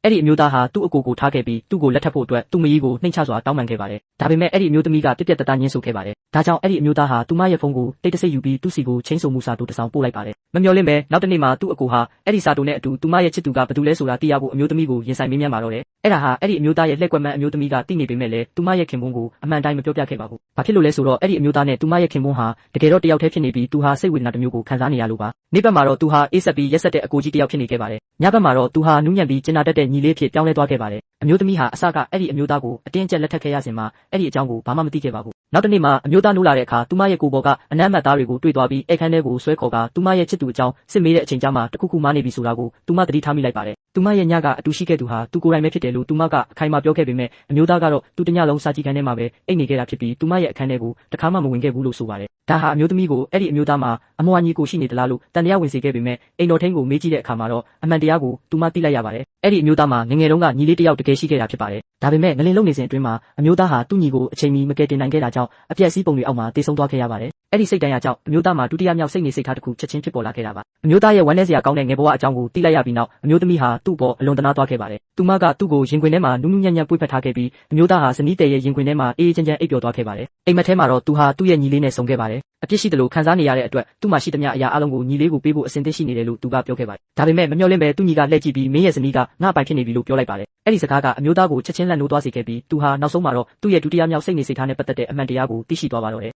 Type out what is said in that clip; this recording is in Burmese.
အဲ့ဒီအမျိုးသားဟာသူ့အကိုကိုထားခဲ့ပြီးသူ့ကိုလက်ထပ်ဖို့အတွက်သူ့မကြီးကိုနှိမ်ချစွာတောင်းပန်ခဲ့ပါတယ်ဒါပေမဲ့အဲ့ဒီအမျိုးသမီးကပြက်ပြက်တတညှင်းဆိုခဲ့ပါတယ်ဒါကြောင့်အဲ့ဒီအမျိုးသားဟာသူမရဲ့ဖုန်းကိုတိတ်တဆိတ်ယူပြီးသူ့စီကိုချင်းဆိုမှုစာတူတစ်စောင်ပို့လိုက်ပါတယ်မမျှော်လင့်ပဲနောက်တစ်နေ့မှာသူ့အကိုဟာအဲ့ဒီစာတူနဲ့အတူသူမရဲ့ချစ်သူကဘယ်သူလဲဆိုတာသိရဖို့အမျိုးသမီးကိုရင်ဆိုင်မေးမြန်းပါတော့တယ်အဲ့ဒါဟာအဲ့ဒီအမျိုးသားရဲ့လှည့်ကွက်မှန်အမျိုးသမီးကသိနေပေမဲ့လည်းသူမရဲ့ခင်ပွန်းကိုအမှန်တိုင်းမပြောပြခဲ့ပါဘူးဘာဖြစ်လို့လဲဆိုတော့အဲ့ဒီအမျိုးသားနဲ့သူမရဲ့ခင်ပွန်းဟာတကယ်တော့တယောက်တည်းဖြစ်နေပြီးသူဟာစိတ်ဝေဒနာတစ်မျိုးကိုခံစားနေရလို့ပါနေ့ဘက်မှာတော့သူဟာအေးဆက်ပြီးရက်ဆက်တဲ့အကိုကြီးတယောက်ဖြစ်နေခဲ့ပါတယ်ညဘက်မှာတော့သူဟာနူးညံ့ပြီးကျဉ်းနာတတ်တဲ့ညီလေးဖြစ်ပြောင်းလဲသွားခဲ့ပါတယ်အမျိုးသမီးဟာအစကအဲ့ဒီအမျိုးသားကိုအတင်းအကျပ်လက်ထပ်ခဲ့ရစဉ်မှာအဲ့ဒီအကြောင်းကိုဘာမှမသိခဲ့ပါဘူးနောက်တစ်နေ့မှာအမျိုးသားနိုးလာတဲ့အခါသူမရဲ့ကိုယ်ပေါ်ကအနမ်းမှတ်သားတွေကိုတွေ့သွားပြီးအိတ်ခမ်းထဲကိုဆွဲခေါ်ကသူမရဲ့ချစ်သူအကြောင်းစစ်မေးတဲ့အချိန်ကြာမှတခုခုမားနေပြီဆိုတာကိုသူမသတိထားမိလိုက်ပါတယ်သူမရဲ့ညကအတူရှိခဲ့သူဟာသူကိုယ်တိုင်ပဲဖြစ်တယ်လို့သူမကအခိုင်အမာပြောခဲ့ပေမဲ့အမျိုးသားကတော့သူတညလုံးစာကြည့်ခန်းထဲမှာပဲအိတ်နေခဲ့တာဖြစ်ပြီးသူမရဲ့အခန်းထဲကိုတခါမှမဝင်ခဲ့ဘူးလို့ဆိုပါတယ်ဒါဟာအမျိုးသမီးကိုအဲ့ဒီအမျိုးသားမှာအမွှာညီကိုရှိနေသလားလို့တန်တရားဝင်စေခဲ့ပေမဲ့အိမ်တော်ထင်းကိုမေးကြည့်တဲ့အခါမှာတော့အမှန်တရားကိုသူမသိလိုက်ရပါတယ်အဲ့ဒီအမျိုးသားမှာငငယ်တုန်းကညီလေးတယောက်တကယ်ရှိခဲ့တာဖြစ်ပါတယ်ဒါပေမဲ့ငလင်လုံးနေစဉ်အတွင်းမှာအမျိုးသားဟာသူ့ညီကိုအချိန်မီမကယ်တင်နိုင်ခဲ့တာကြောင့်အပြက်စီးပုံတွေအောက်မှာတေဆုံးသွားခဲ့ရပါတယ်အဲ့ဒီစိတ်တန်းရကြောင့်အမျိုးသားမှာဒုတိယမြောက်စိတ်နေစိတ်ထားတစ်ခုချက်ချင်းဖြစ်ပေါ်လာခဲ့တာပါအမျိုးသားရဲ့ဝမ်းနည်းစရာကောင်းတဲ့ငယ်ဘဝအကြောင်းကိုသိလိုက်ရပြီးနောက်အမျိုးသမီးဟာသူ့ပေါ်အလွန်တနာသွားခဲ့ပါတယ်သူမကသူ့ကိုရင်ခွင်ထဲမှာနူးနူးညံ့ညံ့ပွေ့ဖက်ထားခဲ့ပြီးအမျိုးသားဟာဇနီးတဲ့ရဲ့ရင်ခွင်ထဲမှာအေးအေးချမ်းချမ်းအိပ်ပျော်သွားခဲ့ပါတယ်အိမ်မက်ထဲမှာတော့သူဟာသူ့ရဲ့ညီလေးနဲ့ဆုံခဲ့ပါတယ်အပြစ်ရှိတယ်လို့ခံစားနေရတဲ့အတွက်သူ့မှာရှိသမျှအရာအလုံးကိုညီလေးကိုပေးဖို့အစဉ်သင့်ရှိနေတယ်လို့သူကပြောခဲ့ပါတယ်ဒါပေမဲ့မမျှော်လင့်ပဲသူ့ညီကလှည့်ကြည့်ပြီးမင်းရဲ့ဇနီးကငါ့ပိုင်ဖြစ်နေပြီလို့ပြောလိုက်ပါတယ်အဲ့ဒီစကားကအမျိုးသားကိုချက်ချင်းလက်နိုးသွားစေခဲ့ပြီးသူဟာနောက်ဆုံးမှာတော့သူ့ရဲ့ဒုတိယမြောက်စိတ်နေစိတ်ထားနဲ့ပတ်သက်တဲ့အမှန်တရားကိုသိရှိသွားပါတော့တယ်